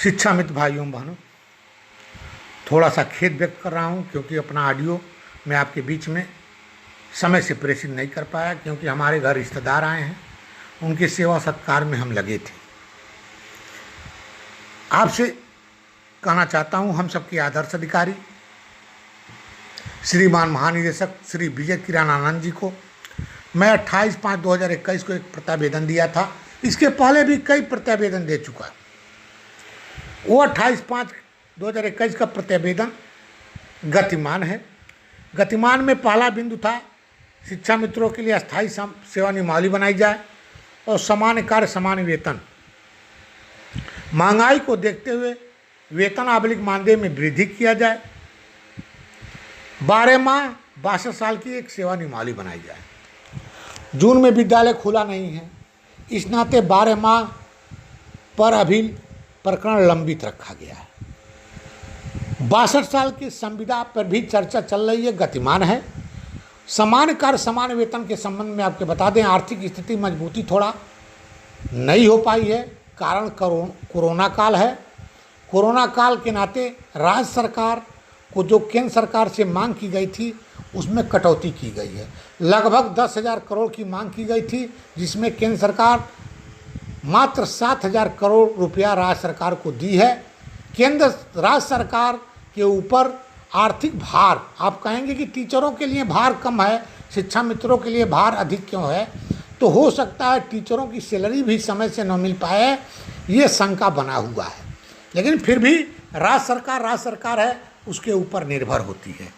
शिक्षा मित्र भाइयों बहनों, थोड़ा सा खेद व्यक्त कर रहा हूं क्योंकि अपना ऑडियो मैं आपके बीच में समय से प्रेषित नहीं कर पाया, क्योंकि हमारे घर रिश्तेदार आए हैं, उनके सेवा सत्कार में हम लगे थे। आपसे कहना चाहता हूं, हम सबके आदर्श अधिकारी श्रीमान महानिदेशक श्री विजय किरण आनंद जी को मैं 28/5/2021 को एक प्रत्यावेदन दिया था। इसके पहले भी कई प्रत्यावेदन दे चुका। वो 28/5/2021 का प्रत्यावेदन गतिमान है। गतिमान में पहला बिंदु था शिक्षा मित्रों के लिए अस्थायी सेवा नियमावली बनाई जाए और समान कार्य समान वेतन। महंगाई को देखते हुए वेतन / मानदेय में वृद्धि किया जाए। 12 माह 62 साल की एक सेवा नियमावली बनाई जाए। जून में विद्यालय खुला नहीं है, इस नाते 12 माह पर अभी प्रकरण लंबित रखा गया है। 62 साल की संविदा पर भी चर्चा चल रही है, गतिमान है। समान कार्य समान वेतन के संबंध में आपके बता दें, आर्थिक स्थिति मजबूती थोड़ा नहीं हो पाई है, कारण कोरोना काल है। कोरोना काल के नाते राज्य सरकार को जो केंद्र सरकार से मांग की गई थी उसमें कटौती की गई है। लगभग 10,000 करोड़ की मांग की गई थी, जिसमें केंद्र सरकार मात्र 7,000 करोड़ रुपया राज्य सरकार को दी है। केंद्र राज्य सरकार के ऊपर आर्थिक भार, आप कहेंगे कि टीचरों के लिए भार कम है, शिक्षा मित्रों के लिए भार अधिक क्यों है? तो हो सकता है टीचरों की सैलरी भी समय से न मिल पाए, ये शंका बना हुआ है। लेकिन फिर भी राज्य सरकार है, उसके ऊपर निर्भर होती है।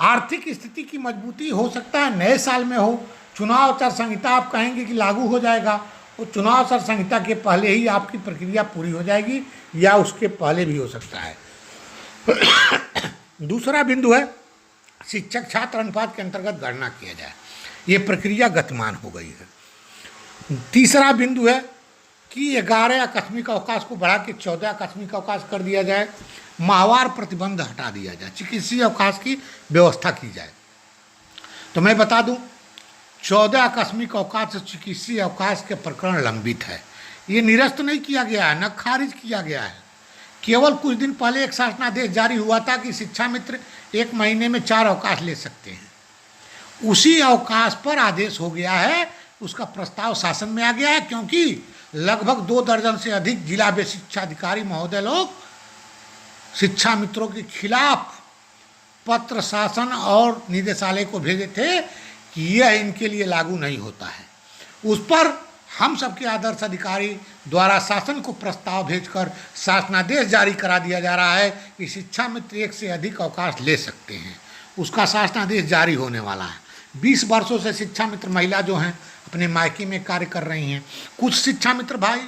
आर्थिक स्थिति की मजबूती हो सकता है नए साल में हो। चुनाव आचार संहिता आप कहेंगे कि लागू हो जाएगा, वो चुनाव आचार संहिता के पहले ही आपकी प्रक्रिया पूरी हो जाएगी या उसके पहले भी हो सकता है। दूसरा बिंदु है शिक्षक छात्र अनुपात के अंतर्गत गणना किया जाए, ये प्रक्रिया गतिमान हो गई है। तीसरा बिंदु है कि 11 आकस्मिक अवकाश को बढ़ा के 14 आकस्मिक अवकाश कर दिया जाए। माहवार प्रतिबंध हटा दिया जाए, चिकित्सीय अवकाश की व्यवस्था की जाए। तो मैं बता दूं, 14 आकस्मिक अवकाश से चिकित्सीय अवकाश के प्रकरण लंबित है। ये निरस्त नहीं किया गया है, न खारिज किया गया है। केवल कुछ दिन पहले एक शासनादेश जारी हुआ था कि शिक्षा मित्र 1 महीने में 4 अवकाश ले सकते हैं। उसी अवकाश पर आदेश हो गया है, उसका प्रस्ताव शासन में आ गया है, क्योंकि लगभग 2 दर्जन से अधिक जिला व शिक्षा अधिकारी महोदय लोग शिक्षा मित्रों के खिलाफ पत्र शासन और निदेशालय को भेजे थे कि यह इनके लिए लागू नहीं होता है। उस पर हम सबके आदर्श अधिकारी द्वारा शासन को प्रस्ताव भेजकर शासनादेश जारी करा दिया जा रहा है कि शिक्षा मित्र 1 से अधिक अवकाश ले सकते हैं। उसका शासनादेश जारी होने वाला है। 20 वर्षों से शिक्षा मित्र महिला जो हैं अपने मायके में कार्य कर रही हैं। कुछ शिक्षा मित्र भाई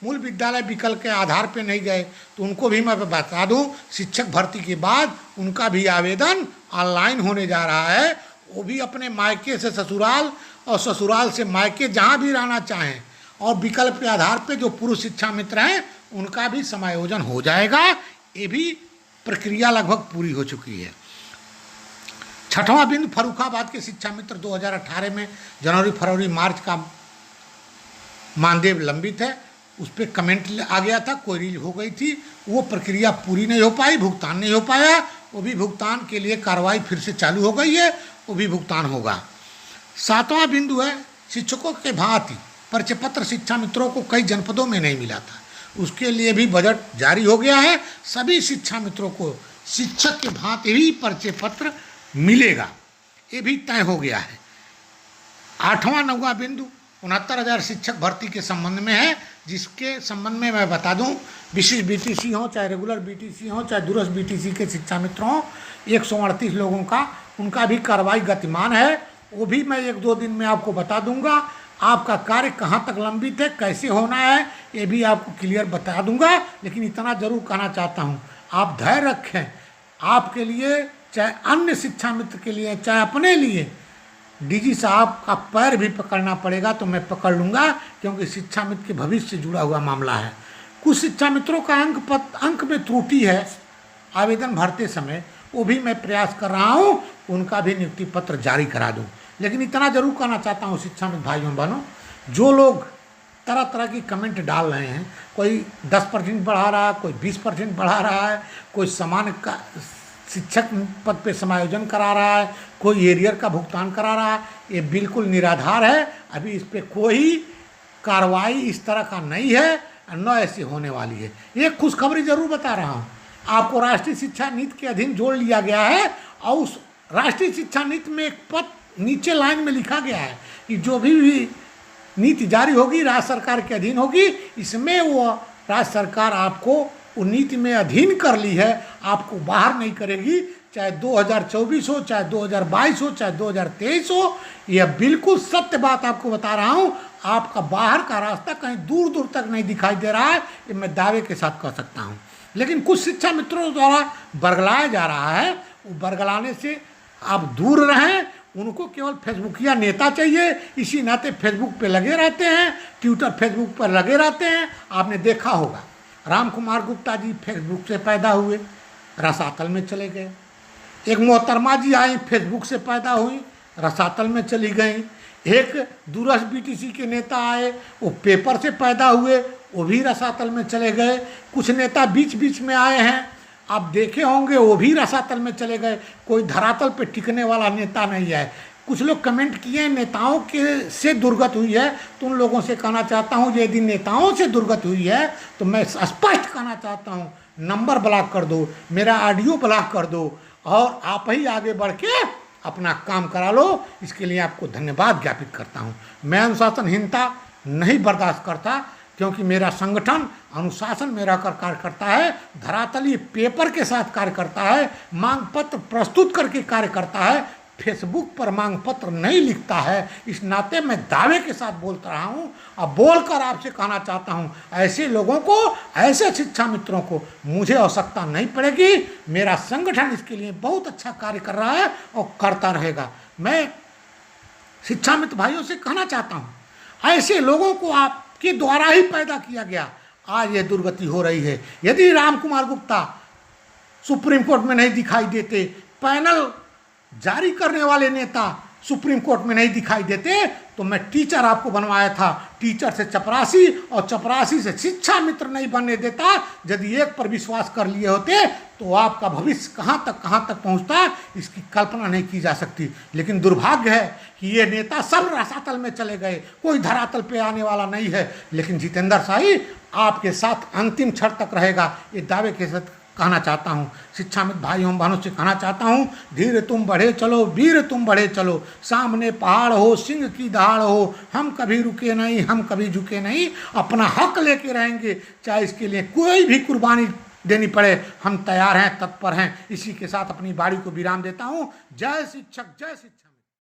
मूल विद्यालय विकल्प के आधार पर नहीं गए, तो उनको भी मैं बता दूं, शिक्षक भर्ती के बाद उनका भी आवेदन ऑनलाइन होने जा रहा है। वो भी अपने मायके से ससुराल और ससुराल से मायके जहाँ भी रहना चाहें, और विकल्प के आधार पे जो पुरुष शिक्षा मित्र हैं उनका भी समायोजन हो जाएगा। ये भी प्रक्रिया लगभग पूरी हो चुकी है। 6वां बिंदु, फर्रुखाबाद के शिक्षा मित्र 2018 में जनवरी फरवरी मार्च का मानदेय लंबित है, उस पर कमेंट आ गया था, क्वेरी हो गई थी, वो प्रक्रिया पूरी नहीं हो पाई, भुगतान नहीं हो पाया। वो भी भुगतान के लिए कार्रवाई फिर से चालू हो गई है, वो भी भुगतान होगा। 7वां बिंदु है शिक्षकों के भांति परिचय पत्र शिक्षा मित्रों को कई जनपदों में नहीं मिला था, उसके लिए भी बजट जारी हो गया है। सभी शिक्षा मित्रों को शिक्षक के भांति ही परिचय पत्र मिलेगा, ये भी तय हो गया है। 8वां 9वां बिंदु 69,000 शिक्षक भर्ती के संबंध में है, जिसके संबंध में मैं बता दूं, विशेष बीटीसी हो चाहे रेगुलर बीटीसी हो चाहे दूरस्थ बीटीसी के शिक्षा मित्र हों, 138 लोगों का, उनका भी कार्रवाई गतिमान है। वो भी मैं 1-2 दिन में आपको बता दूंगा। आपका कार्य कहाँ तक लंबित है, कैसे होना है, ये भी आपको क्लियर बता दूंगा। लेकिन इतना जरूर कहना चाहता हूँ, आप धैर्य रखें। आपके लिए, चाहे अन्य शिक्षा मित्र के लिए, चाहे अपने लिए, डीजी साहब का पैर भी पकड़ना पड़ेगा तो मैं पकड़ लूँगा, क्योंकि शिक्षा मित्र के भविष्य से जुड़ा हुआ मामला है। कुछ शिक्षा मित्रों का अंक में त्रुटि है आवेदन भरते समय, वो भी मैं प्रयास कर रहा हूँ, उनका भी नियुक्ति पत्र जारी करा दूँ। लेकिन इतना जरूर कहना चाहता हूँ शिक्षा मित्र भाइयों बहनों, जो लोग तरह तरह की कमेंट डाल रहे हैं। कोई 10% बढ़ा रहा है, कोई 20% बढ़ा रहा है, कोई समान का शिक्षक पद पे समायोजन करा रहा है, कोई एरियर का भुगतान करा रहा है। ये बिल्कुल निराधार है। अभी इस पर कोई कार्रवाई इस तरह का नहीं है, न ऐसी होने वाली है। ये खुशखबरी जरूर बता रहा हूँ आपको। राष्ट्रीय शिक्षा नीति के अधीन जोड़ लिया गया है और उस राष्ट्रीय शिक्षा नीति में एक पद नीचे लाइन में लिखा गया है कि जो भी नीति जारी होगी राज्य सरकार के अधीन होगी। इसमें वो राज्य सरकार आपको वो नीति में अधीन कर ली है, आपको बाहर नहीं करेगी। चाहे 2024 हो, चाहे 2022 हो, चाहे 2023 हो। यह बिल्कुल सत्य बात आपको बता रहा हूँ। आपका बाहर का रास्ता कहीं दूर दूर तक नहीं दिखाई दे रहा है, ये मैं दावे के साथ कह सकता हूँ। लेकिन कुछ शिक्षा मित्रों द्वारा बरगलाया जा रहा है, वो बरगलाने से आप दूर रहें। उनको केवल फेसबुकिया नेता चाहिए, इसी नाते फेसबुक पे लगे रहते हैं, ट्विटर फेसबुक पर लगे रहते हैं। आपने देखा होगा राम कुमार गुप्ता जी फेसबुक से पैदा हुए, रसातल में चले गए। एक मोहतरमा जी आई, फेसबुक से पैदा हुई, रसातल में चली गई। एक दूरस्थ बीटीसी के नेता आए, वो पेपर से पैदा हुए, वो भी रसातल में चले गए। कुछ नेता बीच बीच में आए हैं, आप देखे होंगे, वो भी रसातल में चले गए। कोई धरातल पे टिकने वाला नेता नहीं है। कुछ लोग कमेंट किए नेताओं के से दुर्गत हुई है, तो उन लोगों से कहना चाहता हूँ यदि नेताओं से दुर्गत हुई है तो मैं स्पष्ट कहना चाहता हूँ, नंबर ब्लॉक कर दो, मेरा ऑडियो ब्लॉक कर दो और आप ही आगे बढ़ के अपना काम करा लो। इसके लिए आपको धन्यवाद ज्ञापित करता हूँ। मैं अनुशासनहीनता नहीं बर्दाश्त करता, क्योंकि मेरा संगठन अनुशासन में रहकर कार्य करता है, धरातलीय पेपर के साथ कार्य करता है, मांग पत्र प्रस्तुत करके कार्य करता है, फेसबुक पर मांग पत्र नहीं लिखता है। इस नाते मैं दावे के साथ बोलता रहा हूँ। अब बोलकर आपसे कहना चाहता हूँ, ऐसे लोगों को, ऐसे शिक्षा मित्रों को मुझे आवश्यकता नहीं पड़ेगी। मेरा संगठन इसके लिए बहुत अच्छा कार्य कर रहा है और करता रहेगा। मैं शिक्षा मित्र भाइयों से कहना चाहता हूँ, ऐसे लोगों को आपके द्वारा ही पैदा किया गया, आज यह दुर्गति हो रही है। यदि राम कुमार गुप्ता सुप्रीम कोर्ट में नहीं दिखाई देते, पैनल जारी करने वाले नेता सुप्रीम कोर्ट में नहीं दिखाई देते, तो मैं टीचर आपको बनवाया था, टीचर से चपरासी और चपरासी से शिक्षा मित्र नहीं बनने देता। यदि एक पर विश्वास कर लिए होते तो आपका भविष्य कहाँ तक पहुँचता, इसकी कल्पना नहीं की जा सकती। लेकिन दुर्भाग्य है कि ये नेता सब रसातल में चले गए, कोई धरातल पे आने वाला नहीं है। लेकिन जितेंद्र शाही आपके साथ अंतिम क्षण तक रहेगा, ये दावे के साथ कहना चाहता हूँ। शिक्षा मित्र भाइयों बहनों से कहना चाहता हूँ, धीरे तुम बढ़े चलो, वीर तुम बढ़े चलो। सामने पहाड़ हो, सिंह की दहाड़ हो, हम कभी रुके नहीं, हम कभी झुके नहीं। अपना हक लेके रहेंगे, चाहे इसके लिए कोई भी कुर्बानी देनी पड़े, हम तैयार हैं, तत्पर हैं। इसी के साथ अपनी बारी को विराम देता हूँ। जय शिक्षक, जय शिक्षक।